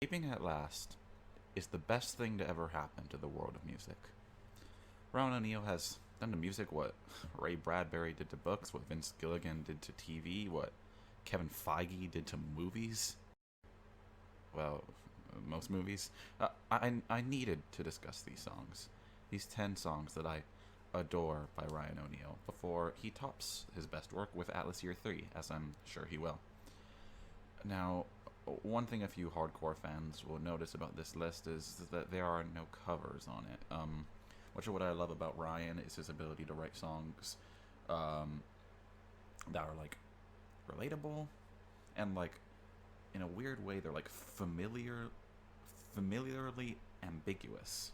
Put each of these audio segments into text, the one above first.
Escaping at last is the best thing to ever happen to the world of music. Ryan O'Neal has done to music what Ray Bradbury did to books, what Vince Gilligan did to TV, what Kevin Feige did to movies. Well, most movies. I needed to discuss these songs. These 10 songs that I adore by Ryan O'Neal before he tops his best work with Atlas Year 3, as I'm sure he will. Now, one thing a few hardcore fans will notice about this list is that there are no covers on it. Much of what I love about Ryan is his ability to write songs um, that are like relatable and like in a weird way they're like familiarly ambiguous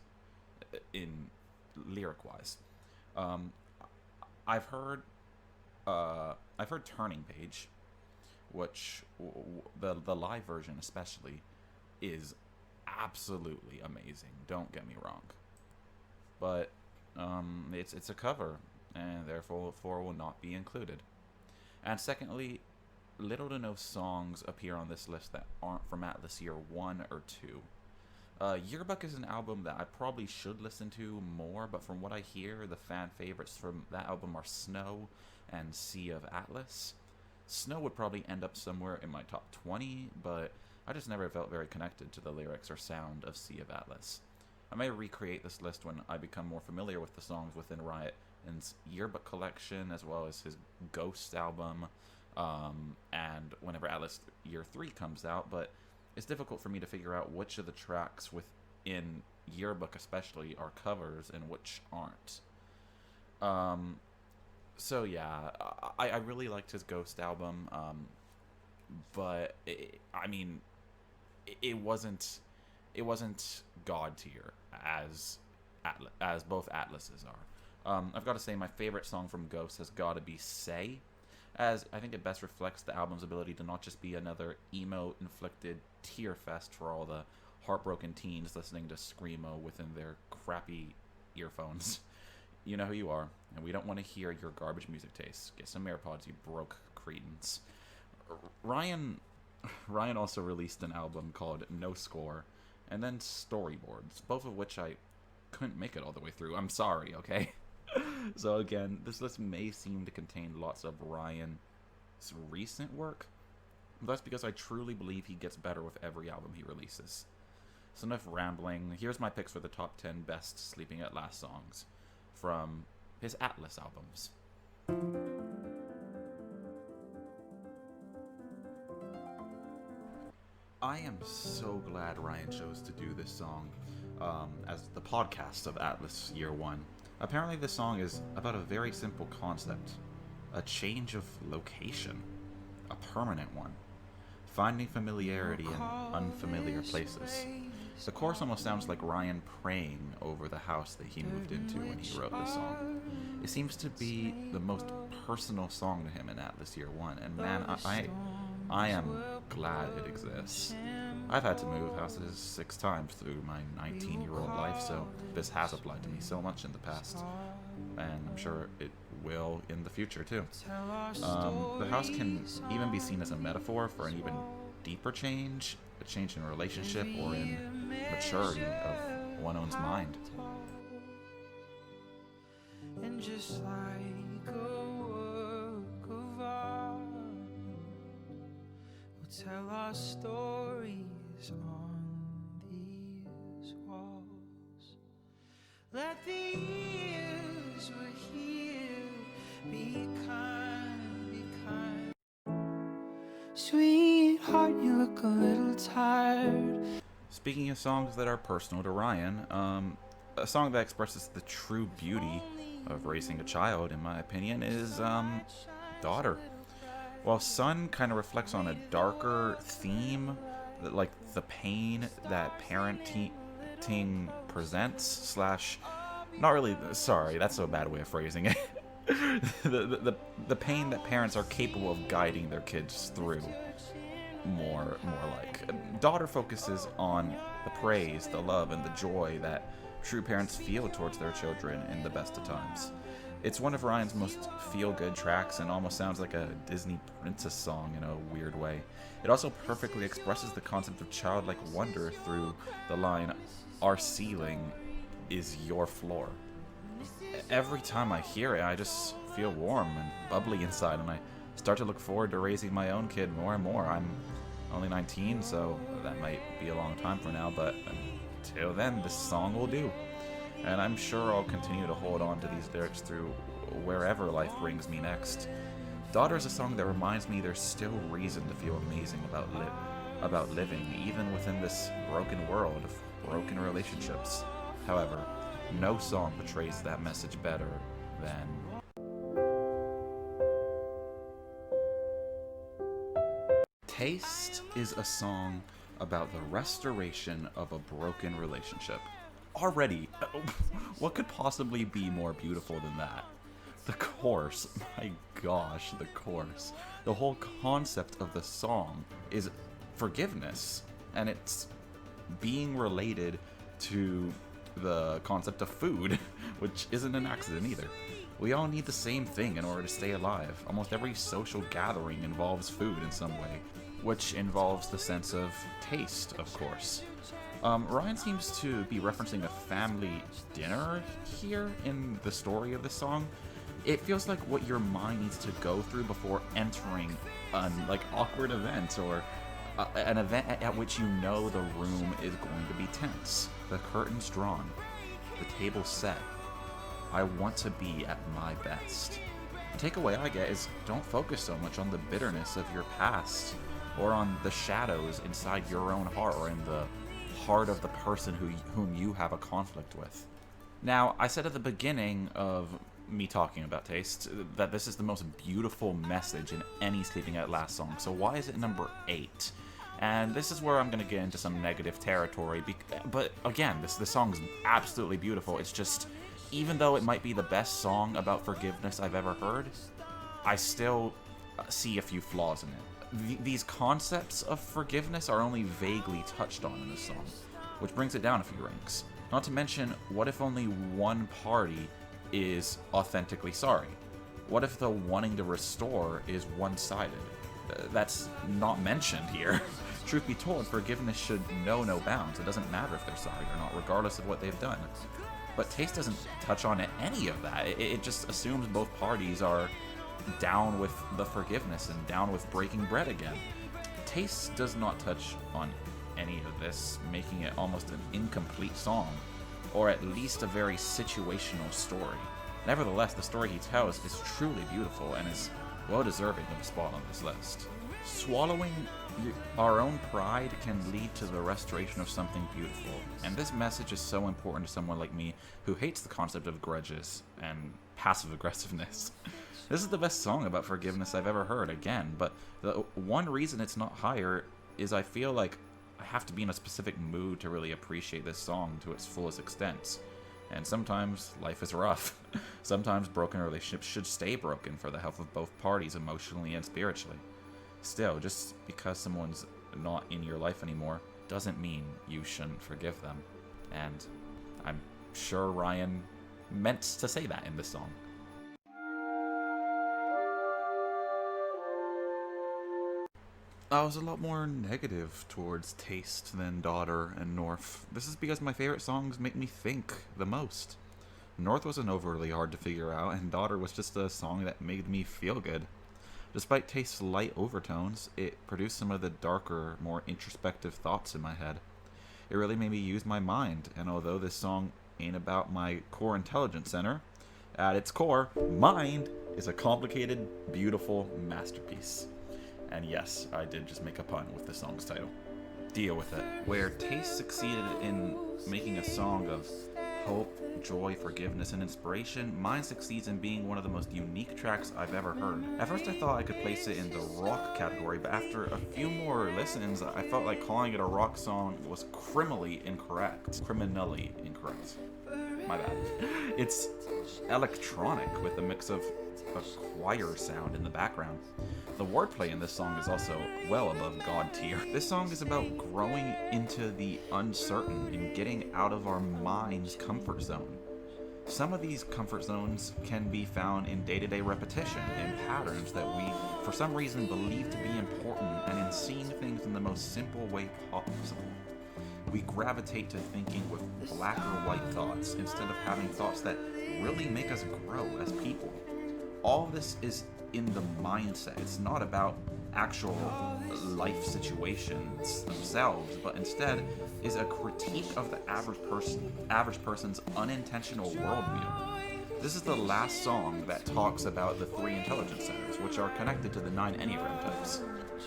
in lyric wise. Um, I've heard Turning Page, which the live version especially is absolutely amazing. Don't get me wrong, but it's a cover, and therefore will not be included. And secondly, little to no songs appear on this list that aren't from Atlas Year 1 or 2. Yearbook is an album that I probably should listen to more, but from what I hear, the fan favorites from that album are Snow and Sea of Atlas. Snow would probably end up somewhere in my top 20, but I just never felt very connected to the lyrics or sound of Sea of Atlas. I may recreate this list when I become more familiar with the songs within Riot and Yearbook collection, as well as his Ghost album, and whenever Atlas Year 3 comes out, but it's difficult for me to figure out which of the tracks within Yearbook especially are covers and which aren't. Um, so yeah, I really liked his Ghost album, but it wasn't god tier as both Atlases are. I've got to say my favorite song from Ghost has got to be Say, as I think it best reflects the album's ability to not just be another emo-inflicted tear fest for all the heartbroken teens listening to Screamo within their crappy earphones. You know who you are, and we don't want to hear your garbage music tastes. Get some AirPods, you broke cretins. Ryan Ryan also released an album called No Score, and then Storyboards, both of which I couldn't make it all the way through. I'm sorry, okay? So again, this list may seem to contain lots of Ryan's recent work, but that's because I truly believe he gets better with every album he releases. So enough rambling. Here's my picks for the top 10 best Sleeping at Last songs from his Atlas albums. I am so glad Ryan chose to do this song as the podcast of Atlas Year 1. Apparently, this song is about a very simple concept: a change of location, a permanent one, finding familiarity in unfamiliar places. The chorus almost sounds like Ryan praying over the house that he moved into when he wrote this song. It seems to be the most personal song to him in Atlas Year 1, and man, I am glad it exists. I've had to move houses 6 times through my 19-year-old life, so this has applied to me so much in the past, and I'm sure it will in the future too. The house can even be seen as a metaphor for an even deeper change, a change in relationship or in maturity of one own's mind. And just like a work of art, we'll tell our stories on these walls. Let the years we're here be kind, be kind. Sweetheart, you look a little tired. Speaking of songs that are personal to Ryan, a song that expresses the true beauty of raising a child, in my opinion, is Daughter. While Son kind of reflects on a darker theme, like the pain that parenting presents, slash, not really, sorry, that's a bad way of phrasing it. the pain that parents are capable of guiding their kids through. More like Daughter focuses on the praise, the love, and the joy that true parents feel towards their children in the best of times. It's one of Ryan's most feel-good tracks and almost sounds like a Disney princess song in a weird way. It also perfectly expresses the concept of childlike wonder through the line, "Our ceiling is your floor." Every time I hear it, I just feel warm and bubbly inside, and I start to look forward to raising my own kid more and more. I'm only 19, so that might be a long time from now, but until then, this song will do. And I'm sure I'll continue to hold on to these lyrics through wherever life brings me next. Daughter is a song that reminds me there's still reason to feel amazing about living, even within this broken world of broken relationships. However, no song portrays that message better than Taste is a song about the restoration of a broken relationship. Already, what could possibly be more beautiful than that? The chorus, my gosh, the chorus. The whole concept of the song is forgiveness, and it's being related to the concept of food, which isn't an accident either. We all need the same thing in order to stay alive. Almost every social gathering involves food in some way, which involves the sense of taste, of course. Ryan seems to be referencing a family dinner here in the story of the song. It feels like what your mind needs to go through before entering an awkward event or an event at which you know the room is going to be tense. The curtains drawn, the table set. I want to be at my best. The takeaway I get is don't focus so much on the bitterness of your past or on the shadows inside your own heart or in the heart of the person whom you have a conflict with. Now, I said at the beginning of me talking about Taste that this is the most beautiful message in any Sleeping at Last song, so why is it number 8? And this is where I'm going to get into some negative territory, but again, this song is absolutely beautiful. It's just, even though it might be the best song about forgiveness I've ever heard, I still see a few flaws in it. These concepts of forgiveness are only vaguely touched on in this song, which brings it down a few ranks. Not to mention, what if only one party is authentically sorry? What if the wanting to restore is one-sided? That's not mentioned here. Truth be told, forgiveness should know no bounds. It doesn't matter if they're sorry or not, regardless of what they've done. But Taste doesn't touch on any of that. It just assumes both parties are down with the forgiveness and down with breaking bread again. Taste does not touch on any of this, making it almost an incomplete song, or at least a very situational story. Nevertheless, the story he tells is truly beautiful and is well deserving of a spot on this list. Swallowing our own pride can lead to the restoration of something beautiful, and this message is so important to someone like me who hates the concept of grudges and passive aggressiveness. This is the best song about forgiveness I've ever heard, again, but the one reason it's not higher is I feel like I have to be in a specific mood to really appreciate this song to its fullest extent. And sometimes life is rough. Sometimes broken relationships should stay broken for the health of both parties emotionally and spiritually. Still, just because someone's not in your life anymore doesn't mean you shouldn't forgive them. And I'm sure Ryan meant to say that in this song. I was a lot more negative towards Taste than Daughter and North. This is because my favorite songs make me think the most. North wasn't overly hard to figure out, and Daughter was just a song that made me feel good. Despite Taste's light overtones, it produced some of the darker, more introspective thoughts in my head. It really made me use my mind, and although this song ain't about my core intelligence center, at its core, mind is a complicated, beautiful masterpiece. And yes, I did just make a pun with the song's title. Deal with it. Where Taste succeeded in making a song of hope, joy, forgiveness, and inspiration, mine succeeds in being one of the most unique tracks I've ever heard. At first I thought I could place it in the rock category, but after a few more listens, I felt like calling it a rock song was criminally incorrect. Criminally incorrect. My bad. It's electronic with a mix of a choir sound in the background. The wordplay in this song is also well above God tier. This song is about growing into the uncertain and getting out of our mind's comfort zone. Some of these comfort zones can be found in day-to-day repetition, in patterns that we, for some reason, believe to be important, and in seeing things in the most simple way possible. We gravitate to thinking with black or white thoughts instead of having thoughts that really make us grow as people. All this is in the mindset. It's not about actual life situations themselves, but instead is a critique of the average person's unintentional worldview. This is the last song that talks about the 3 intelligence centers, which are connected to the 9 Enneagram types.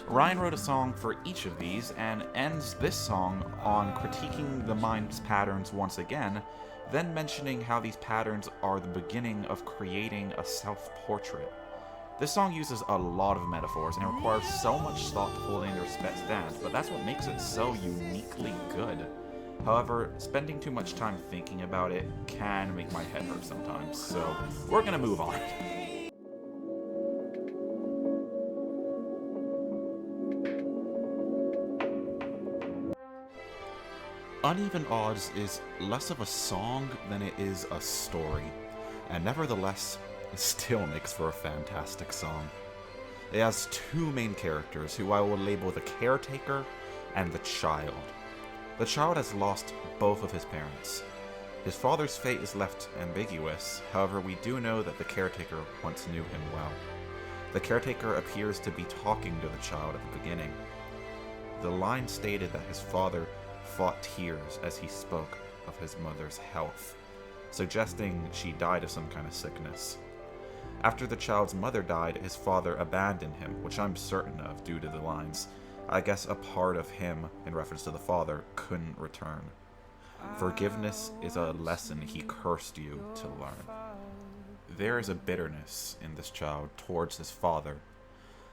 Ryan wrote a song for each of these and ends this song on critiquing the mind's patterns once again, then mentioning how these patterns are the beginning of creating a self-portrait. This song uses a lot of metaphors and requires so much thought to fully understand, but that's what makes it so uniquely good. However, spending too much time thinking about it can make my head hurt sometimes, so we're gonna move on. Uneven Odds is less of a song than it is a story, and nevertheless, it still makes for a fantastic song. It has 2 main characters who I will label the caretaker and the child. The child has lost both of his parents. His father's fate is left ambiguous, however we do know that the caretaker once knew him well. The caretaker appears to be talking to the child at the beginning. The line stated that his father fought tears as he spoke of his mother's health, suggesting she died of some kind of sickness. After the child's mother died, his father abandoned him, which I'm certain of due to the lines. I guess a part of him, in reference to the father, couldn't return. Forgiveness is a lesson he cursed you to learn. There is a bitterness in this child towards his father.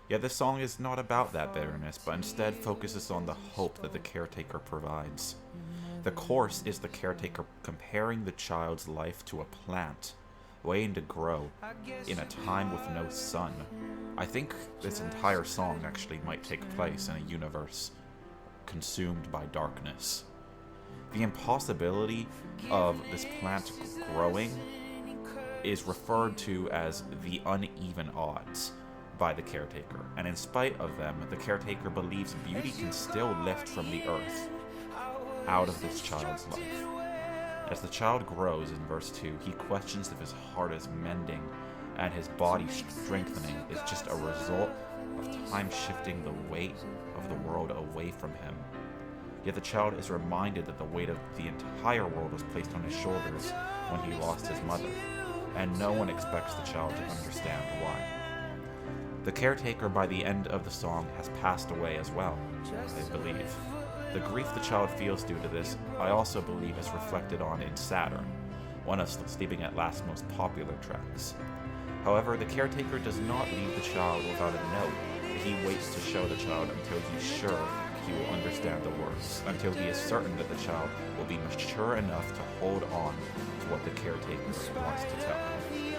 Yet this song is not about that bitterness, but instead focuses on the hope that the caretaker provides. The chorus is the caretaker comparing the child's life to a plant, waiting to grow in a time with no sun. I think this entire song actually might take place in a universe consumed by darkness. The impossibility of this plant growing is referred to as the uneven odds by the caretaker, and in spite of them, the caretaker believes beauty can still lift from the earth out of this child's life. As the child grows in verse 2, he questions if his heart is mending and his body strengthening is just a result of time shifting the weight of the world away from him. Yet the child is reminded that the weight of the entire world was placed on his shoulders when he lost his mother, and no one expects the child to understand why. The caretaker by the end of the song has passed away as well, I believe. The grief the child feels due to this, I also believe is reflected on in Saturn, one of Sleeping at Last's most popular tracks. However, the caretaker does not leave the child without a note. He waits to show the child until he's sure he will understand the words, until he is certain that the child will be mature enough to hold on to what the caretaker wants to tell him.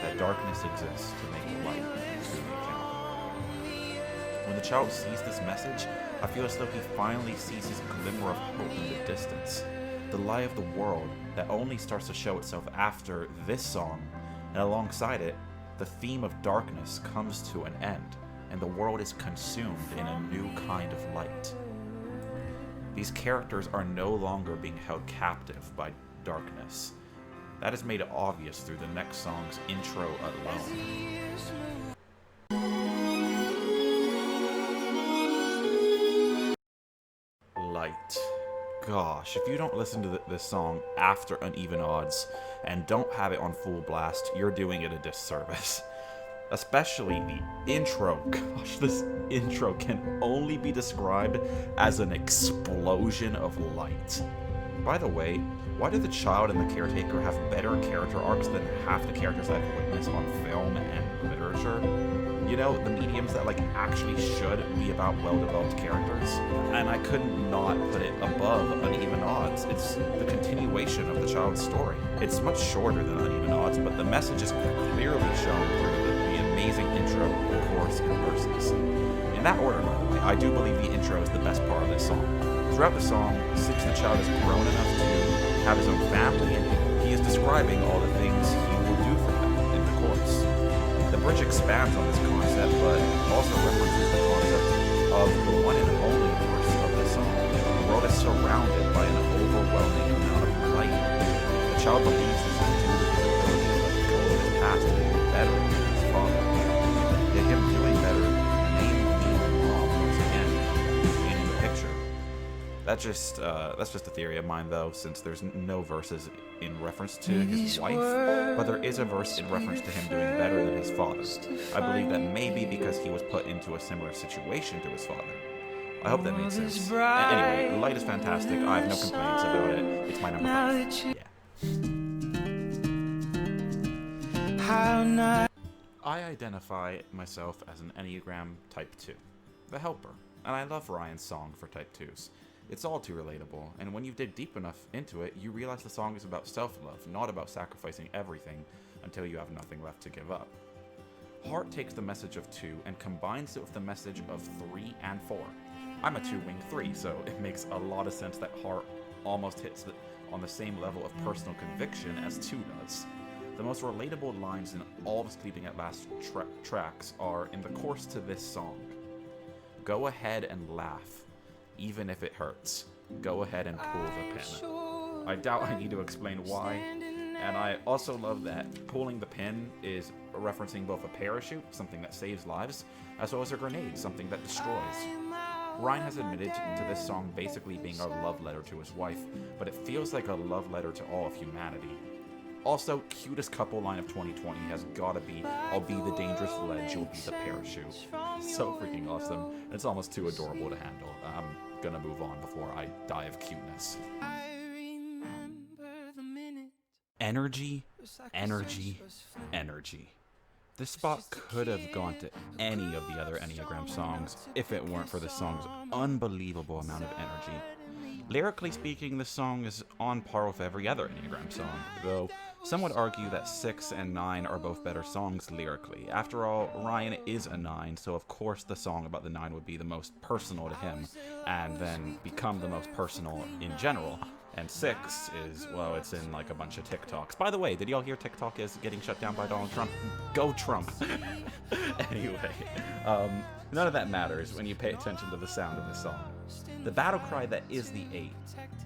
That darkness exists to make light truly count. When the child sees this message, I feel as though he finally sees his glimmer of hope in the distance. The light of the world that only starts to show itself after this song, and alongside it, the theme of darkness comes to an end, and the world is consumed in a new kind of light. These characters are no longer being held captive by darkness. That is made obvious through the next song's intro alone. Light. Gosh, if you don't listen to this song after Uneven Odds and don't have it on full blast, you're doing it a disservice. Especially the intro. Gosh, this intro can only be described as an explosion of light. By the way, why do the child and the caretaker have better character arcs than half the characters I've witnessed on film and literature? You know, the mediums that actually should be about well-developed characters. And I could not put it above Uneven Odds. It's the continuation of the child's story. It's much shorter than Uneven Odds, but the message is clearly shown through the amazing intro, chorus, and verses. In that order, by the way, I do believe the intro is the best part of this song. Throughout the song, since the child has grown enough to have his own family and he is describing all the things he will do for them in the chorus. The bridge expands on this concept, but also references the concept of the one and only verse of the song. The world is surrounded by an overwhelming amount of light. The child believes this is due to his ability to let go of his past and do better than his father. Yet him doing better may mean wrong once again, in the picture. That's just a theory of mine, though, since there's no verses in reference to his wife, but there is a verse in reference to him doing better than his father. I believe that may be because he was put into a similar situation to his father. I hope that makes sense. Anyway, Light is fantastic. I have no complaints about it. It's my number 5. Yeah. I identify myself as an Enneagram Type 2, the helper, and I love Ryan's song for Type 2s. It's all too relatable, and when you dig deep enough into it, you realize the song is about self-love, not about sacrificing everything until you have nothing left to give up. Heart takes the message of 2 and combines it with the message of 3 and 4. I'm a 2-wing 3, so it makes a lot of sense that Heart almost hits on the same level of personal conviction as 2 does. The most relatable lines in all the Sleeping at Last tracks are in the chorus to this song. Go ahead and laugh, even if it hurts. Go ahead and pull the pin. I doubt I need to explain why. And I also love that pulling the pin is referencing both a parachute, something that saves lives, as well as a grenade, something that destroys. Ryan has admitted to this song basically being a love letter to his wife, but it feels like a love letter to all of humanity. Also, cutest couple line of 2020 has gotta be, I'll be the dangerous ledge, you'll be the parachute. So freaking awesome. It's almost too adorable to handle. I'm gonna move on before I die of cuteness. Energy, energy, energy. This spot could have gone to any of the other Enneagram songs if it weren't for the song's unbelievable amount of energy. Lyrically speaking, this song is on par with every other Enneagram song, though some would argue that 6 and 9 are both better songs lyrically. After all, Ryan is a 9, so of course the song about the 9 would be the most personal to him, and then become the most personal in general. And 6 is, well, it's in like a bunch of TikToks. By the way, did y'all hear TikTok is getting shut down by Donald Trump? Go Trump! Anyway, none of that matters when you pay attention to the sound of the song. The battle cry that is the 8,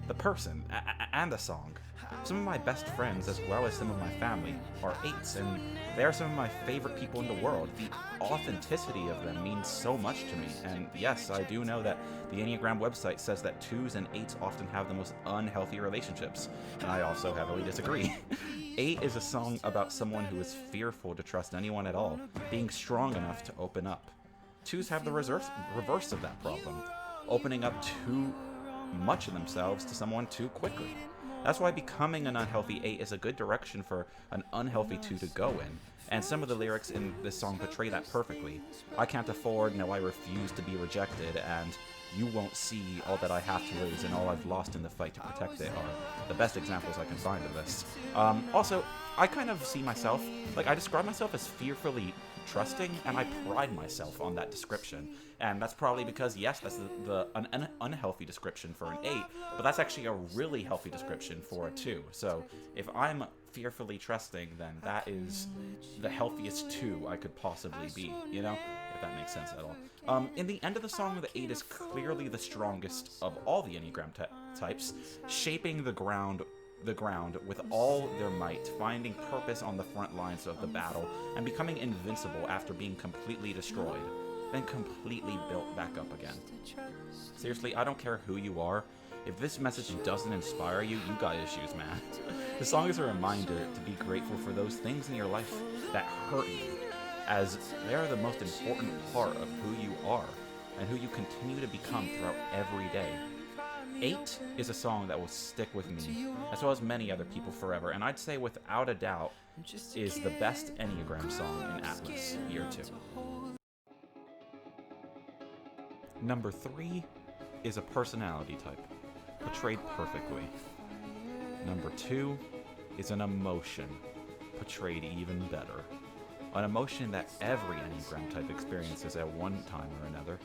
the person, and the song. Some of my best friends, as well as some of my family, are 8s, and they are some of my favorite people in the world. The authenticity of them means so much to me, and yes, I do know that the Enneagram website says that 2s and 8s often have the most unhealthy relationships, and I also heavily disagree. 8 is a song about someone who is fearful to trust anyone at all, being strong enough to open up. 2s have the reverse of that problem, opening up too much of themselves to someone too quickly. That's why becoming an unhealthy 8 is a good direction for an unhealthy 2 to go in, and some of the lyrics in this song portray that perfectly. I can't afford, no, I refuse to be rejected, and you won't see all that I have to lose and all I've lost in the fight to protect it are the best examples I can find of this. Also, I kind of see myself, like I describe myself as fearfully trusting, and I pride myself on that description. And that's probably because, yes, that's an unhealthy description for an 8, but that's actually a really healthy description for a 2. So if I'm fearfully trusting, then that is the healthiest 2 I could possibly be, you know? If that makes sense at all. In the end of the song, the 8 is clearly the strongest of all the Enneagram types, shaping the ground with all their might, finding purpose on the front lines of the battle, and becoming invincible after being completely destroyed, then completely built back up again. Seriously, I don't care who you are. If this message doesn't inspire you, you got issues, man. The song is a reminder to be grateful for those things in your life that hurt you, as they are the most important part of who you are and who you continue to become throughout every day. 8 is a song that will stick with me, as well as many other people forever, and I'd say without a doubt is the best Enneagram song in Atlas Year 2. Number 3 is a personality type, portrayed perfectly. Number 2 is an emotion, portrayed even better. An emotion that every Enneagram type experiences at one time or another.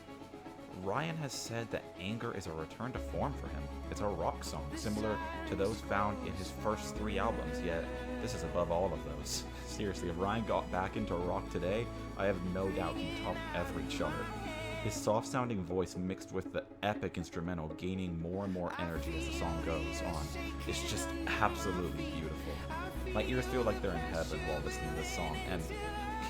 Ryan has said that Anger is a return to form for him. It's a rock song, similar to those found in his first 3 albums, yet this is above all of those. Seriously, if Ryan got back into rock today, I have no doubt he'd top every chart. His soft-sounding voice mixed with the epic instrumental gaining more and more energy as the song goes on. It's just absolutely beautiful. My ears feel like they're in heaven while listening to this song, and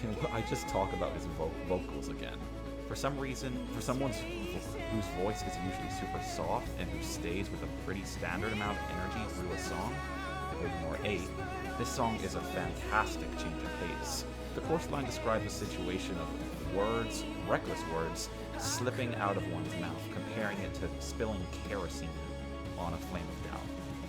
can I just talk about his vocals again? For some reason, for someone whose voice is usually super soft and who stays with a pretty standard amount of energy through a song, like more 8, this song is a fantastic change of pace. The chorus line describes a situation of words, reckless words, slipping out of one's mouth, comparing it to spilling kerosene on a flame of doubt.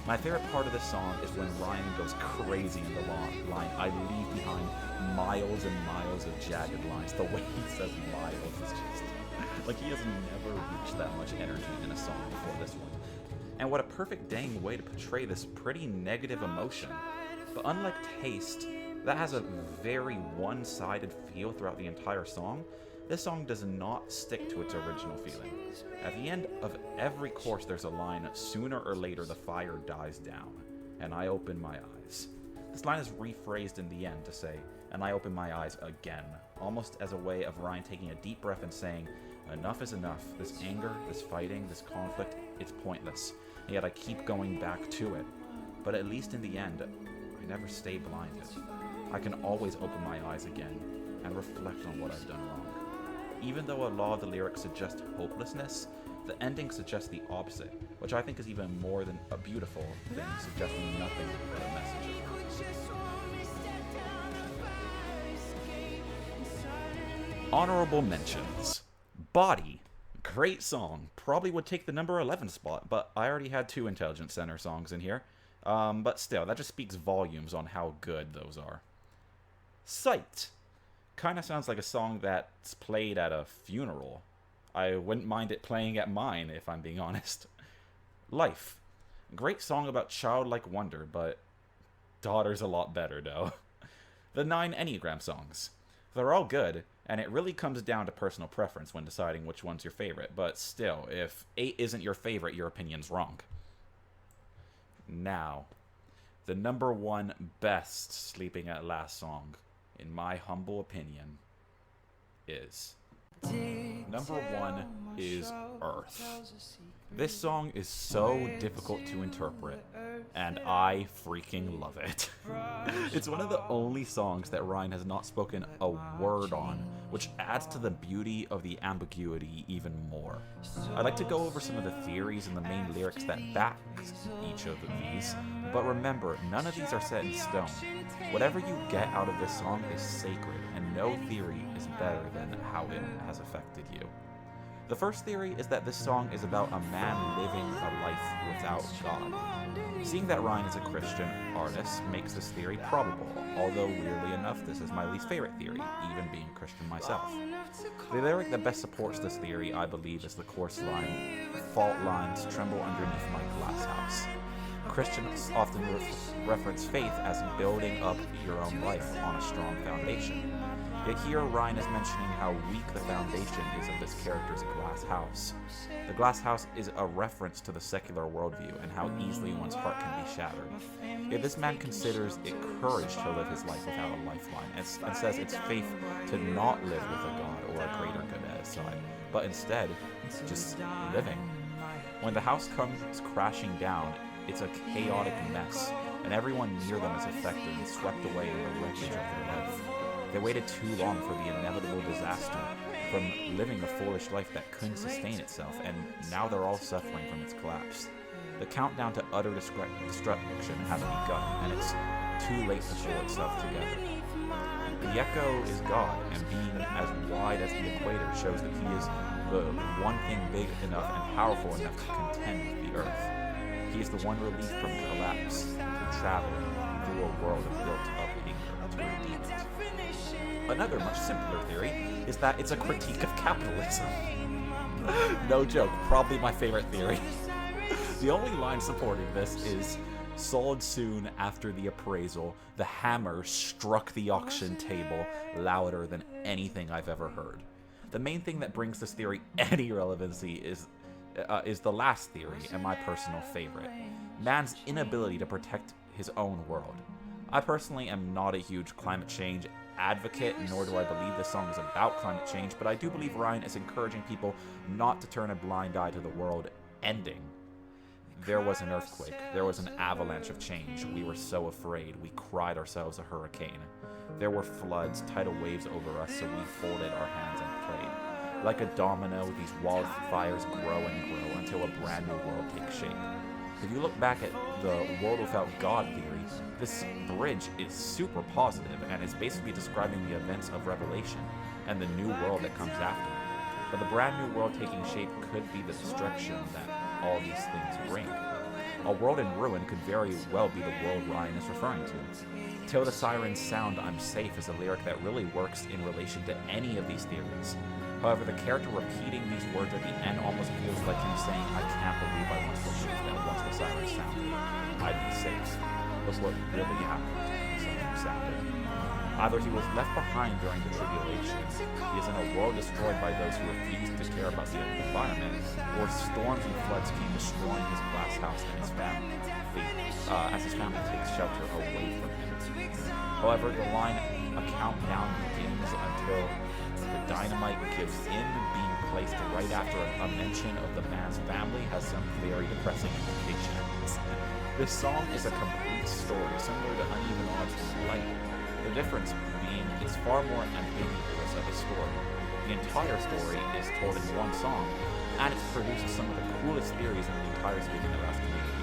My favorite part of this song is when Ryan goes crazy in the line, "I leave behind miles and miles of jagged lines." The way he says miles is just like he has never reached that much energy in a song before this one. And what a perfect dang way to portray this pretty negative emotion. But unlike Taste, that has a very one-sided feel throughout the entire song, this song does not stick to its original feeling. At the end of every chorus there's a line, "Sooner or later the fire dies down, and I open my eyes." This line is rephrased in the end to say, "and I open my eyes again," almost as a way of Ryan taking a deep breath and saying, enough is enough, this anger, this fighting, this conflict, it's pointless, and yet I keep going back to it. But at least in the end, I never stay blinded. I can always open my eyes again and reflect on what I've done wrong. Even though a lot of the lyrics suggest hopelessness, the ending suggests the opposite, which I think is even more than a beautiful than suggesting nothing but a message of purpose. Honorable mentions. Body. Great song. Probably would take the number 11 spot, but I already had 2 Intelligence Center songs in here. But still, that just speaks volumes on how good those are. Sight. Kinda sounds like a song that's played at a funeral. I wouldn't mind it playing at mine, if I'm being honest. Life. Great song about childlike wonder, but Daughter's a lot better, though. The 9 Enneagram songs. They're all good, and it really comes down to personal preference when deciding which one's your favorite, but still, if 8 isn't your favorite, your opinion's wrong. Now, the number 1 best Sleeping at Last song, in my humble opinion, is... Number 1 is Earth. This song is so difficult to interpret, and I freaking love it. It's one of the only songs that Ryan has not spoken a word on, which adds to the beauty of the ambiguity even more. I'd like to go over some of the theories and the main lyrics that back each of these, but remember, none of these are set in stone. Whatever you get out of this song is sacred, and no theory is better than how it has affected you. The first theory is that this song is about a man living a life without God. Seeing that Ryan is a Christian artist makes this theory probable, although weirdly enough, this is my least favorite theory, even being Christian myself. The lyric that best supports this theory, I believe, is the chorus line, "Fault lines tremble underneath my glass house." Christians often reference faith as building up your own life on a strong foundation. Yet here Ryan is mentioning how weak the foundation is of this character's glass house. The glass house is a reference to the secular worldview and how easily one's heart can be shattered. Yet this man considers it courage to live his life without a lifeline, and says it's faith to not live with a God or a greater good at his side, but instead, just living. When the house comes crashing down, it's a chaotic mess, and everyone near them is affected and swept away in the wreckage of their life. They waited too long for the inevitable disaster, from living a foolish life that couldn't sustain itself, and now they're all suffering from its collapse. The countdown to utter destruction has begun, and it's too late to pull itself together. The echo is God, and being as wide as the equator shows that he is the one thing big enough and powerful enough to contend with the earth. He is the one relief from collapse, through traveling through a world of built-up anger to redeem it. Another much simpler theory is that it's a critique of capitalism. No joke, probably my favorite theory. The only line supporting this is, "Sold soon after the appraisal, the hammer struck the auction table louder than anything I've ever heard." The main thing that brings this theory any relevancy is the last theory, and my personal favorite: man's inability to protect his own world. I personally am not a huge climate change advocate, nor do I believe this song is about climate change, but I do believe Ryan is encouraging people not to turn a blind eye to the world ending. There was an earthquake. There was an avalanche of change. We were so afraid. We cried ourselves a hurricane. There were floods, tidal waves over us, so we folded our hands and prayed. Like a domino, these wildfires grow and grow until a brand new world takes shape. If you look back at the world without God theory, this bridge is super positive and is basically describing the events of Revelation and the new world that comes after. But the brand new world taking shape could be the destruction that all these things bring. A world in ruin could very well be the world Ryan is referring to. Till the sirens sound, I'm safe is a lyric that really works in relation to any of these theories. However, the character repeating these words at the end almost feels like him saying, I can't believe I once believed that once the sirens sounded, I'd be safe. Look what really happened. Something sounded. Either he was left behind during the tribulation, he is in a world destroyed by those who refuse to care about the environment, or storms and floods keep destroying his glass house and his family, as his family takes shelter away from him. However, the line, a countdown begins until the dynamite gives in, being placed right after a mention of the man's family, has some very depressing implications. This song is a complete story, similar to Uneven Odds and Light. The difference being it's far more ambiguous of a story. The entire story is told in one song, and it's produced some of the coolest theories in the entire Sleeping at Last community.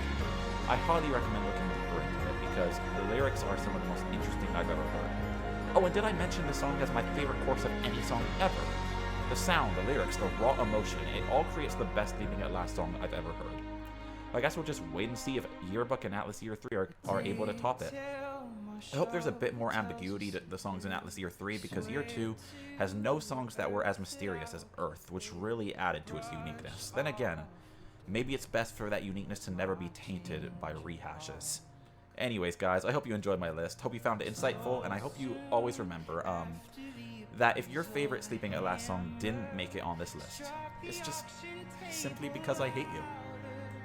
I highly recommend looking deeper into it because the lyrics are some of the most interesting I've ever heard. Oh, and did I mention the song has my favorite chorus of any song ever? The sound, the lyrics, the raw emotion, it all creates the best Sleeping at Last song I've ever heard. I guess we'll just wait and see if Yearbook and Atlas Year 3 are able to top it. I hope there's a bit more ambiguity to the songs in Atlas Year 3 because Year 2 has no songs that were as mysterious as Earth, which really added to its uniqueness. Then again, maybe it's best for that uniqueness to never be tainted by rehashes. Anyways, guys, I hope you enjoyed my list. Hope you found it insightful, and I hope you always remember that if your favorite Sleeping at Last song didn't make it on this list, it's just simply because I hate you.